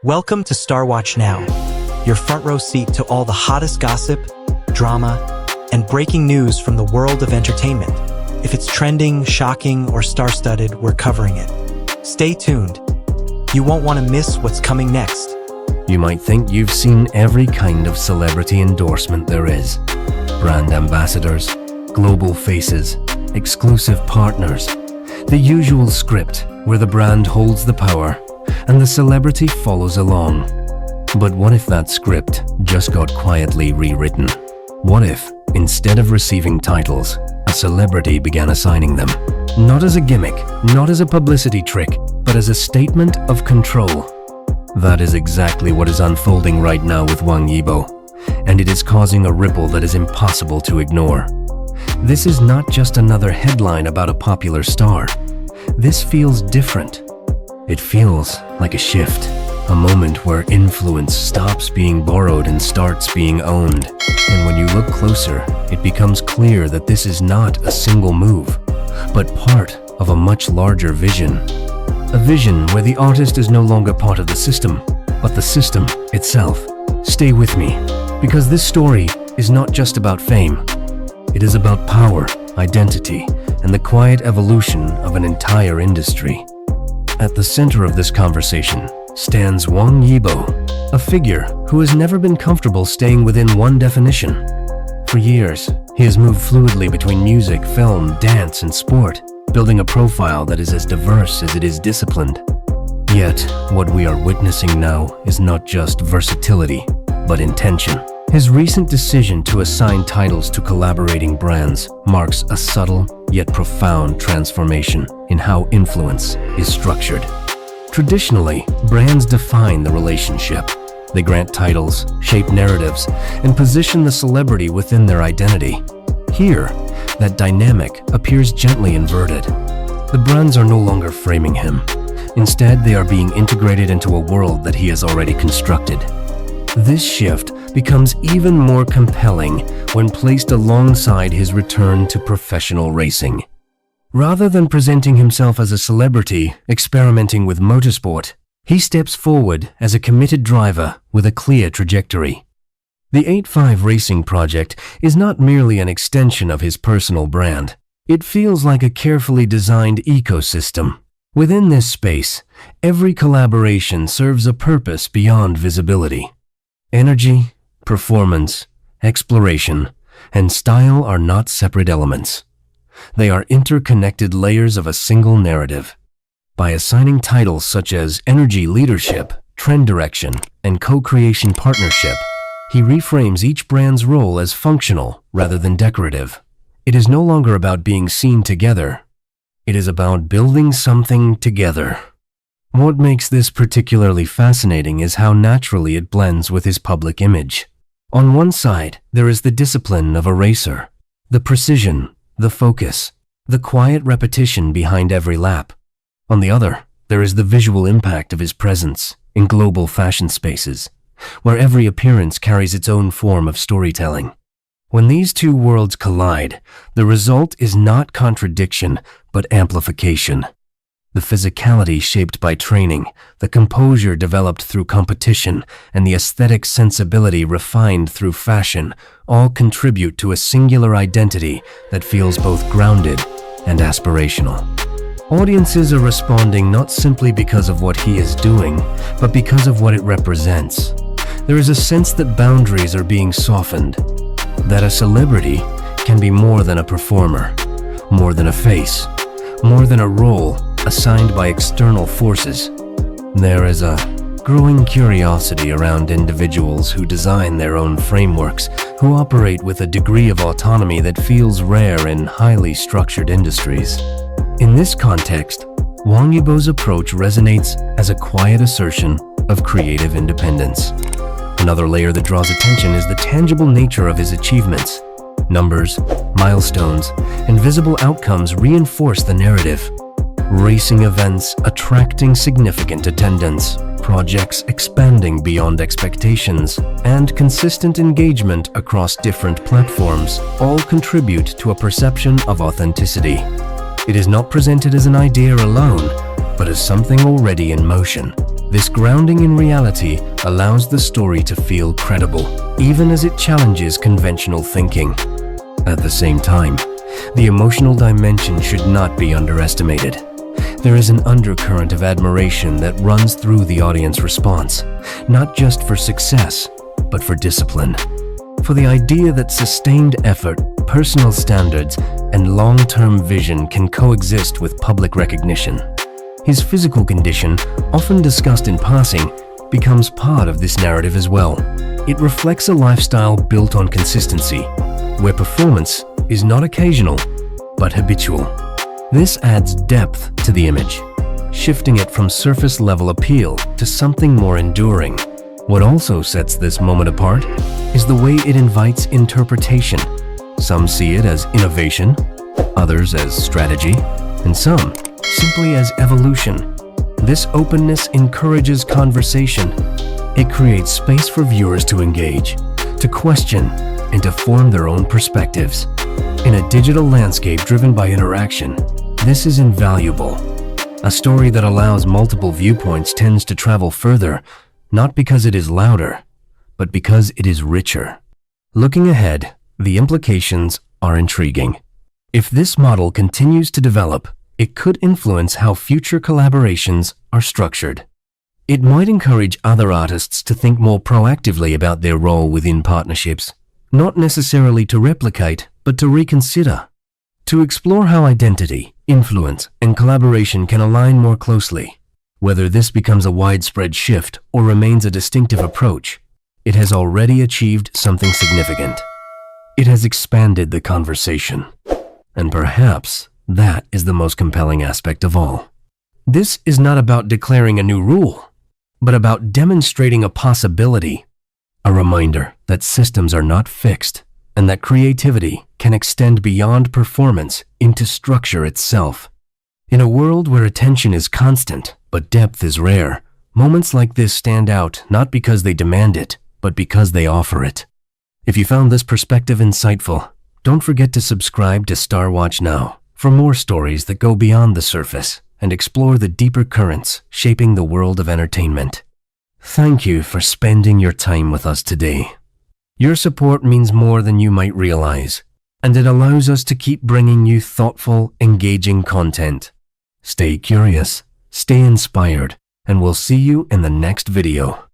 Welcome to Star Watch Now, your front row seat to all the hottest gossip, drama, and breaking news from the world of entertainment. If it's trending, shocking, or star-studded, we're covering it. Stay tuned. You won't want to miss what's coming next. You might think you've seen every kind of celebrity endorsement there is. Brand ambassadors, global faces, exclusive partners. The usual script where the brand holds the power and the celebrity follows along. But what if that script just got quietly rewritten? What if, instead of receiving titles, a celebrity began assigning them? Not as a gimmick, not as a publicity trick, but as a statement of control. That is exactly what is unfolding right now with Wang Yibo, and it is causing a ripple that is impossible to ignore. This is not just another headline about a popular star. This feels different. It feels like a shift, a moment where influence stops being borrowed and starts being owned. And when you look closer, it becomes clear that this is not a single move, but part of a much larger vision. A vision where the artist is no longer part of the system, but the system itself. Stay with me, because this story is not just about fame. It is about power, identity, and the quiet evolution of an entire industry. At the center of this conversation stands Wang Yibo, a figure who has never been comfortable staying within one definition. For years, he has moved fluidly between music, film, dance, and sport, building a profile that is as diverse as it is disciplined. Yet, what we are witnessing now is not just versatility, but intention. His recent decision to assign titles to collaborating brands marks a subtle yet profound transformation in how influence is structured. Traditionally, brands define the relationship. They grant titles, shape narratives, and position the celebrity within their identity. Here, that dynamic appears gently inverted. The brands are no longer framing him. Instead, they are being integrated into a world that he has already constructed. This shift becomes even more compelling when placed alongside his return to professional racing. Rather than presenting himself as a celebrity experimenting with motorsport, he steps forward as a committed driver with a clear trajectory. The 85 Racing project is not merely an extension of his personal brand. It feels like a carefully designed ecosystem. Within this space, every collaboration serves a purpose beyond visibility. Energy, performance, exploration, and style are not separate elements. They are interconnected layers of a single narrative. By assigning titles such as energy leadership, trend direction, and co-creation partnership, he reframes each brand's role as functional rather than decorative. It is no longer about being seen together. It is about building something together. What makes this particularly fascinating is how naturally it blends with his public image. On one side, there is the discipline of a racer, the precision, the focus, the quiet repetition behind every lap. On the other, there is the visual impact of his presence in global fashion spaces, where every appearance carries its own form of storytelling. When these two worlds collide, the result is not contradiction, but amplification. The physicality shaped by training, the composure developed through competition, and the aesthetic sensibility refined through fashion all contribute to a singular identity that feels both grounded and aspirational. Audiences are responding not simply because of what he is doing, but because of what it represents. There is a sense that boundaries are being softened, that a celebrity can be more than a performer, more than a face, more than a role assigned by external forces. There is a growing curiosity around individuals who design their own frameworks, who operate with a degree of autonomy that feels rare in highly structured industries. In this context, Wang Yibo's approach resonates as a quiet assertion of creative independence. Another layer that draws attention is the tangible nature of his achievements. Numbers, milestones, and visible outcomes reinforce the narrative. Racing events attracting significant attendance, projects expanding beyond expectations, and consistent engagement across different platforms all contribute to a perception of authenticity. It is not presented as an idea alone, but as something already in motion. This grounding in reality allows the story to feel credible, even as it challenges conventional thinking. At the same time, the emotional dimension should not be underestimated. There is an undercurrent of admiration that runs through the audience response, not just for success, but for discipline. For the idea that sustained effort, personal standards, and long-term vision can coexist with public recognition. His physical condition, often discussed in passing, becomes part of this narrative as well. It reflects a lifestyle built on consistency, where performance is not occasional, but habitual. This adds depth to the image, shifting it from surface-level appeal to something more enduring. What also sets this moment apart is the way it invites interpretation. Some see it as innovation, others as strategy, and some simply as evolution. This openness encourages conversation. It creates space for viewers to engage, to question, and to form their own perspectives. In a digital landscape driven by interaction, this is invaluable. A story that allows multiple viewpoints tends to travel further, not because it is louder, but because it is richer. Looking ahead, the implications are intriguing. If this model continues to develop, it could influence how future collaborations are structured. It might encourage other artists to think more proactively about their role within partnerships, not necessarily to replicate, but to reconsider. To explore how identity, influence, and collaboration can align more closely. Whether this becomes a widespread shift or remains a distinctive approach, it has already achieved something significant. It has expanded the conversation. And perhaps that is the most compelling aspect of all. This is not about declaring a new rule, but about demonstrating a possibility, a reminder that systems are not fixed and that creativity can extend beyond performance into structure itself. In a world where attention is constant, but depth is rare, moments like this stand out not because they demand it, but because they offer it. If you found this perspective insightful, don't forget to subscribe to Star Watch now for more stories that go beyond the surface and explore the deeper currents shaping the world of entertainment. Thank you for spending your time with us today. Your support means more than you might realize, and it allows us to keep bringing you thoughtful, engaging content. Stay curious, stay inspired, and we'll see you in the next video.